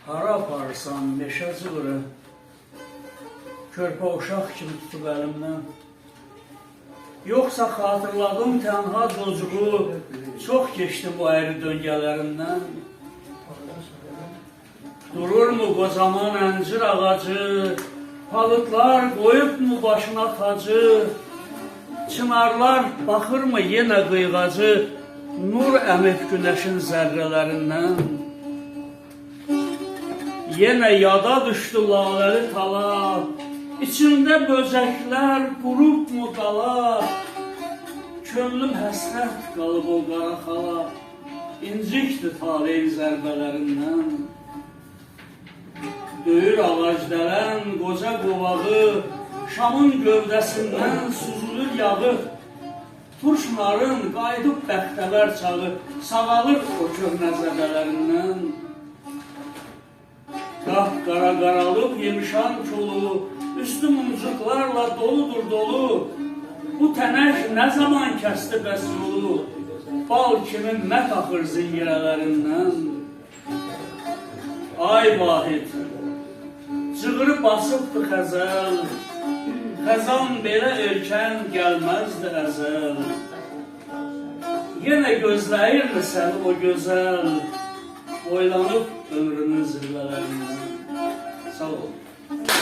Hara aparırsan meşə cığırı, körpə uşaq kimi tutub əlimdən. Yoxsa xatırladım tənha çocuğu, çox keçdi bu əyri döngələrindən. Dururmu qocaman əncir ağacı, palıtlar qoyubmu başına tacı, çınarlar baxırmı yenə qıyğacı, nur əmib günəşin zərrələrindən. Yenə yada düşdü laləli tala, İçində böcəklər qurubmu qala, könlüm həsrət qalıb o qara xala, incikdir taleyin zərbələrindən. Döyür ağac dələn qoca qovağı, Şamın gövdəsindən süzülür yağı, Turşmarın qaydıb bəxtəvər çağı, Sağalır o köhnə zədələrindən. Qah qara qaralıb yemişan kolu, Üstü mumcuqlarla doludur dolu, Bu tənək nə zaman kəsdi bəs yolu, Bal kimi mət axır zingirələrindən. Ay vahid, cığırı basıbdı xəzəl, Xəzan belə erkən gəlməzdi əzəl. Yenə gözləyirdi səni o gözəl, Boylanıb ömrünün zirvələrindən. Sağ ol.